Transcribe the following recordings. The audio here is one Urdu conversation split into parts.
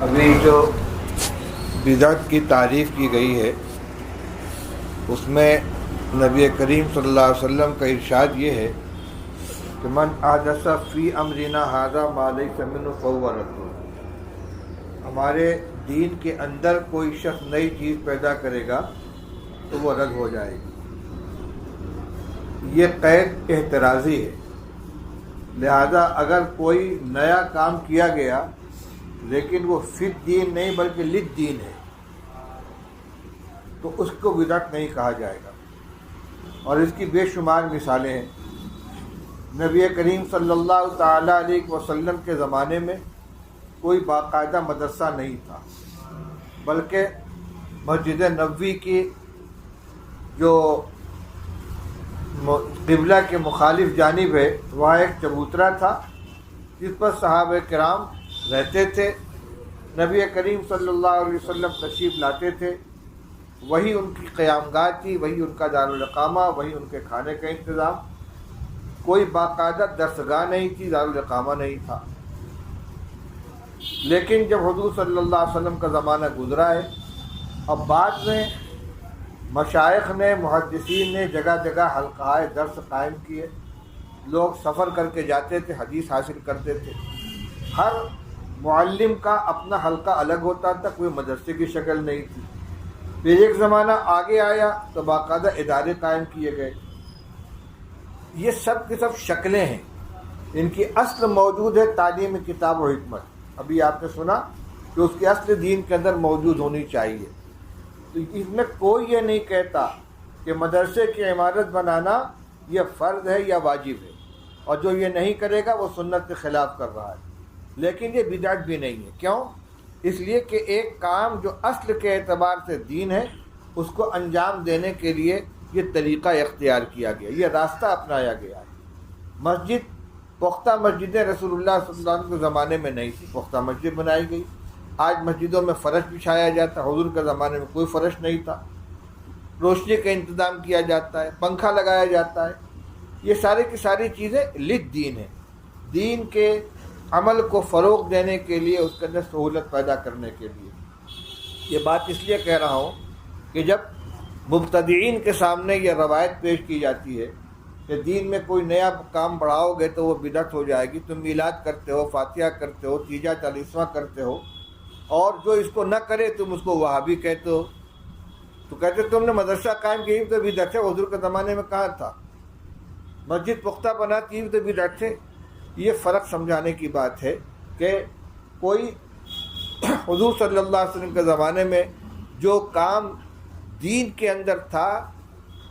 ابھی جو بدعت کی تعریف کی گئی ہے اس میں نبی کریم صلی اللہ علیہ وسلم کا ارشاد یہ ہے کہ من احدث فی امرنا ھذا ما لیس منہ فہو رد۔ ہمارے دین کے اندر کوئی شخص نئی چیز پیدا کرے گا تو وہ رد ہو جائے گی۔ یہ قید احترازی ہے، لہذا اگر کوئی نیا کام کیا گیا لیکن وہ فی الدین نہیں بلکہ للدین ہے تو اس کو بدعت نہیں کہا جائے گا، اور اس کی بے شمار مثالیں ہیں۔ نبی کریم صلی اللہ تعالیٰ علیہ وسلم کے زمانے میں کوئی باقاعدہ مدرسہ نہیں تھا، بلکہ مسجد نبوی کی جو قبلہ کے مخالف جانب ہے وہاں ایک چبوترا تھا جس پر صحابہ کرام رہتے تھے۔ نبی کریم صلی اللہ علیہ وسلم تشریف لاتے تھے، وہی ان کی قیام گاہ تھی، وہی ان کا دارالاقامہ، وہی ان کے کھانے کا انتظام۔ کوئی باقاعدہ درسگاہ نہیں تھی، دارالاقامہ نہیں تھا۔ لیکن جب حضور صلی اللہ علیہ وسلم کا زمانہ گزرا ہے، اب بعد میں مشائخ نے، محدثین نے جگہ جگہ حلقۂ درس قائم کیے، لوگ سفر کر کے جاتے تھے، حدیث حاصل کرتے تھے۔ ہر معلم کا اپنا حلقہ الگ ہوتا تھا، کوئی مدرسے کی شکل نہیں تھی۔ پھر ایک زمانہ آگے آیا تو باقاعدہ ادارے قائم کیے گئے۔ یہ سب کی سب شکلیں ہیں، ان کی اصل موجود ہے تعلیم کتاب و حکمت۔ ابھی آپ نے سنا کہ اس کی اصل دین کے اندر موجود ہونی چاہیے۔ تو اس میں کوئی یہ نہیں کہتا کہ مدرسے کی عمارت بنانا یہ فرض ہے یا واجب ہے، اور جو یہ نہیں کرے گا وہ سنت کے خلاف کر رہا ہے۔ لیکن یہ بدعت بھی نہیں ہے۔ کیوں؟ اس لیے کہ ایک کام جو اصل کے اعتبار سے دین ہے اس کو انجام دینے کے لیے یہ طریقہ اختیار کیا گیا، یہ راستہ اپنایا گیا ہے۔ مسجد، پختہ مسجدیں رسول اللہ صلی اللہ علیہ وسلم کے زمانے میں نہیں تھی، پختہ مسجد بنائی گئی۔ آج مسجدوں میں فرش بچھایا جاتا ہے، حضور کے زمانے میں کوئی فرش نہیں تھا۔ روشنی کا انتظام کیا جاتا ہے، پنکھا لگایا جاتا ہے۔ یہ ساری کی ساری چیزیں للدین ہیں، دین کے عمل کو فروغ دینے کے لیے، اس کے اندر سہولت پیدا کرنے کے لیے۔ یہ بات اس لیے کہہ رہا ہوں کہ جب مبتدعین کے سامنے یہ روایت پیش کی جاتی ہے کہ دین میں کوئی نیا کام بڑھاؤ گے تو وہ بدعت ہو جائے گی، تم میلاد کرتے ہو، فاتحہ کرتے ہو، تیجا چالیسواں کرتے ہو، اور جو اس کو نہ کرے تم اس کو وہابی کہتے ہو، تو کہتے تم نے مدرسہ قائم کی تو بدعت ہے۔ حضور کے زمانے میں کہاں تھا؟ مسجد پختہ بناتی تو بدعت ہے۔ یہ فرق سمجھانے کی بات ہے کہ کوئی حضور صلی اللہ علیہ وسلم کے زمانے میں جو کام دین کے اندر تھا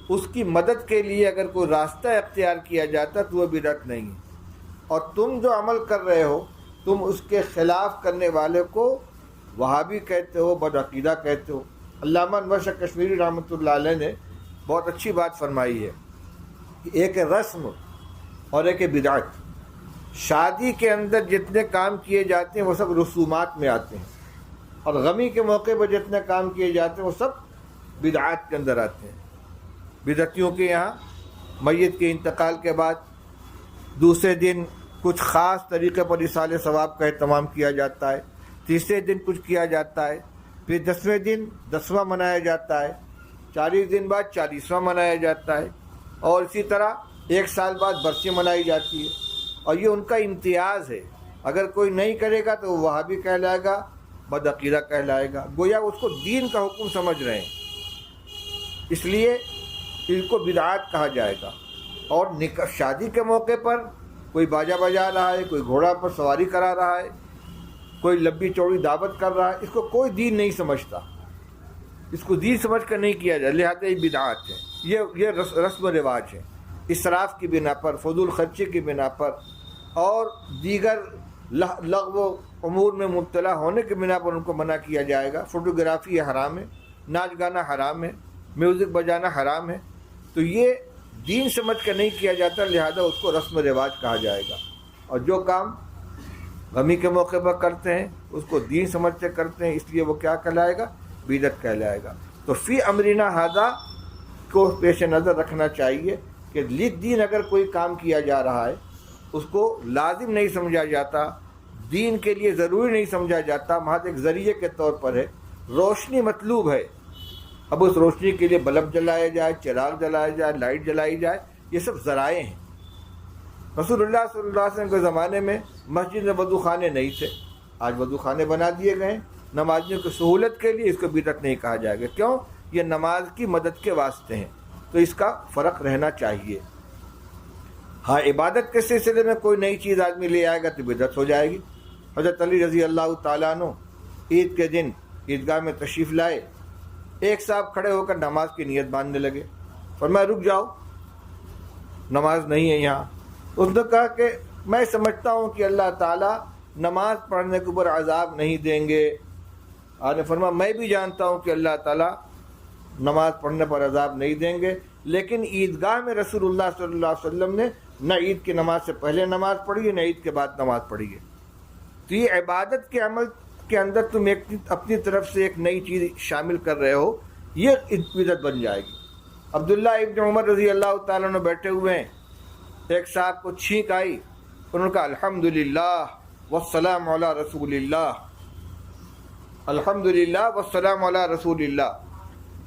اس کی مدد کے لیے اگر کوئی راستہ اختیار کیا جاتا تو وہ بدعت نہیں ہے، اور تم جو عمل کر رہے ہو تم اس کے خلاف کرنے والے کو وہابی کہتے ہو، بدعقیدہ کہتے ہو۔ علامہ انور شاہ کشمیری رحمۃ اللہ علیہ نے بہت اچھی بات فرمائی ہے کہ ایک رسم اور ایک بدعت۔ شادی کے اندر جتنے کام کیے جاتے ہیں وہ سب رسومات میں آتے ہیں، اور غمی کے موقع پر جتنے کام کیے جاتے ہیں وہ سب بدعات کے اندر آتے ہیں۔ بدعتیوں کے یہاں میت کے انتقال کے بعد دوسرے دن کچھ خاص طریقے پر ایصال ثواب کا اہتمام کیا جاتا ہے، تیسرے دن کچھ کیا جاتا ہے، پھر 10ویں دن 10واں منایا جاتا ہے، 40 دن بعد 40واں منایا جاتا ہے، اور اسی طرح 1 سال بعد برسی منائی جاتی ہے۔ اور یہ ان کا امتیاز ہے، اگر کوئی نہیں کرے گا تو وہ وہابی کہلائے گا، بدعقیدہ کہلائے گا، گویا اس کو دین کا حکم سمجھ رہے ہیں، اس لیے ان کو بدعات کہا جائے گا۔ اور شادی کے موقع پر کوئی باجا بجا رہا ہے، کوئی گھوڑا پر سواری کرا رہا ہے، کوئی لمبی چوڑی دعوت کر رہا ہے، اس کو کوئی دین نہیں سمجھتا، اس کو دین سمجھ کر نہیں کیا جائے، لہذا یہ بدعات ہے۔ یہ رسم و رواج ہے، اسراف کی بنا پر، فضول خرچی کی بنا پر، اور دیگر لغو امور میں مبتلا ہونے کی بنا پر ان کو منع کیا جائے گا۔ فوٹوگرافی حرام ہے، ناچ گانا حرام ہے، میوزک بجانا حرام ہے، تو یہ دین سمجھ کر نہیں کیا جاتا، لہذا اس کو رسم و رواج کہا جائے گا۔ اور جو کام غمی کے موقع پر کرتے ہیں اس کو دین سمجھ سے کرتے ہیں، اس لیے وہ کیا کہلائے گا؟ بدعت کہلائے گا۔ تو فی امرنا ھذا کو پیش نظر رکھنا چاہیے کہ للدین اگر کوئی کام کیا جا رہا ہے اس کو لازم نہیں سمجھا جاتا، دین کے لیے ضروری نہیں سمجھا جاتا، محض ایک ذریعے کے طور پر ہے۔ روشنی مطلوب ہے، اب اس روشنی کے لیے بلب جلایا جائے، چراغ جلایا جائے، لائٹ جلائی جائے، یہ سب ذرائع ہیں۔ رسول اللہ صلی اللہ علیہ وسلم کے زمانے میں مسجد میں وضو خانے نہیں تھے، آج وضو خانے بنا دیے گئے نمازیوں کی سہولت کے لیے، اس کو بدعت نہیں کہا جائے گا، کیوں؟ یہ نماز کی مدد کے واسطے ہیں، تو اس کا فرق رہنا چاہیے۔ ہاں عبادت کے سلسلے میں کوئی نئی چیز آدمی لے آئے گا تو بدعت ہو جائے گی۔ حضرت علی رضی اللہ تعالیٰ عنہ عید کے دن عیدگاہ میں تشریف لائے، ایک صاحب کھڑے ہو کر نماز کی نیت باندھنے لگے، فرمایا رک جاؤ، نماز نہیں ہے یہاں۔ اس نے کہا کہ میں سمجھتا ہوں کہ اللہ تعالیٰ نماز پڑھنے کے اوپر عذاب نہیں دیں گے۔ آپ نے فرمایا میں بھی جانتا ہوں کہ اللہ تعالیٰ نماز پڑھنے پر عذاب نہیں دیں گے، لیکن عیدگاہ میں رسول اللہ صلی اللہ علیہ وسلم نے نہ عید کی نماز سے پہلے نماز پڑھی ہے، نہ عید کے بعد نماز پڑھی ہے۔ تو یہ عبادت کے عمل کے اندر تم اپنی طرف سے ایک نئی چیز شامل کر رہے ہو، یہ بدعت بن جائے گی۔ عبداللہ ابن عمر رضی اللہ تعالیٰ عنہ بیٹھے ہوئے ہیں، ایک صاحب کو چھینک آئی، انہوں نے کہا الحمدللہ والسلام علی رسول اللہ، الحمدللہ والسلام علی رسول اللہ۔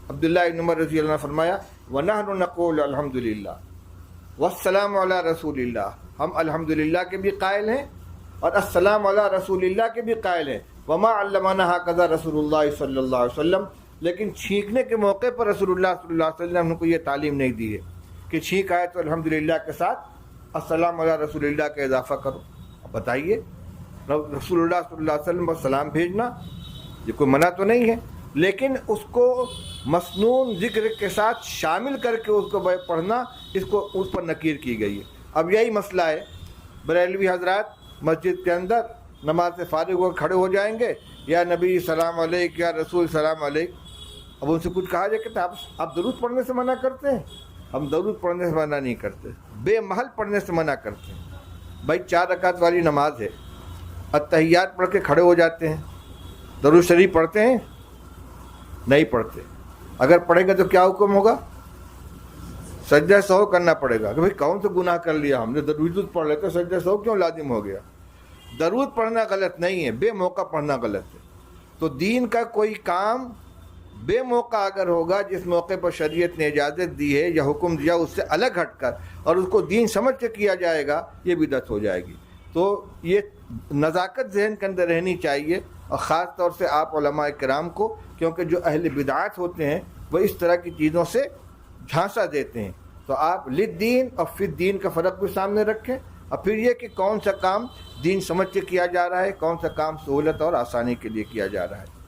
عبداللہ ابن عمر رضی اللہ عنہ نے فرمایا وَنَحْنُ نَقُولُ الحمدللہ والسلام علی رسول اللہ، ہم الحمدللہ کے بھی قائل ہیں اور السلام علی رسول اللہ کے بھی قائل ہیں۔ وَمَا عَلَّمَنَا هَكَذَا رسول اللہ صلی اللہ علیہ وسلم، لیکن چھینکنے کے موقع پر رسول اللہ صلی اللہ علیہ وسلم نے کو یہ تعلیم نہیں دی ہے کہ چھینک آئے تو الحمدللہ کے ساتھ السلام علی رسول اللہ کا اضافہ کرو۔ اب بتائیے رسول اللہ صلی اللہ علیہ وسلم پر سلام بھیجنا یہ کوئی منع تو نہیں ہے، لیکن اس کو مسنون ذکر کے ساتھ شامل کر کے اس کو پڑھنا، اس پر نکیر کی گئی ہے۔ اب یہی مسئلہ ہے، بریلوی حضرات مسجد کے اندر نماز سے فارغ ہو کھڑے ہو جائیں گے، یا نبی سلام علیک، یا رسول سلام علیک۔ اب ان سے کچھ کہا جائے کہ آپ درود پڑھنے سے منع کرتے ہیں؟ ہم درود پڑھنے سے منع نہیں کرتے، بے محل پڑھنے سے منع کرتے ہیں۔ بھائی 4 رکعت والی نماز ہے، اتحیات پڑھ کے کھڑے ہو جاتے ہیں، درود شریف پڑھتے ہیں؟ نہیں پڑھتے۔ اگر پڑھیں گے تو کیا حکم ہوگا؟ سجدہ سہو کرنا پڑے گا کہ بھائی کون سا گناہ کر لیا ہم نے، درود پڑھ لیتے سجدہ سہو کیوں لازم ہو گیا؟ درود پڑھنا غلط نہیں ہے، بے موقع پڑھنا غلط ہے۔ تو دین کا کوئی کام بے موقع اگر ہوگا، جس موقع پر شریعت نے اجازت دی ہے یا حکم دیا اس سے الگ ہٹ کر اور اس کو دین سمجھ کے کیا جائے گا، یہ بدعت ہو جائے گی۔ تو یہ نزاکت ذہن کے اندر رہنی چاہیے، اور خاص طور سے آپ علماء کرام کو، کیونکہ جو اہل بدعات ہوتے ہیں وہ اس طرح کی چیزوں سے جھانسا دیتے ہیں۔ تو آپ للدین اور فی الدین کا فرق بھی سامنے رکھیں، اور پھر یہ کہ کون سا کام دین سمجھ کے کیا جا رہا ہے، کون سا کام سہولت اور آسانی کے لیے کیا جا رہا ہے۔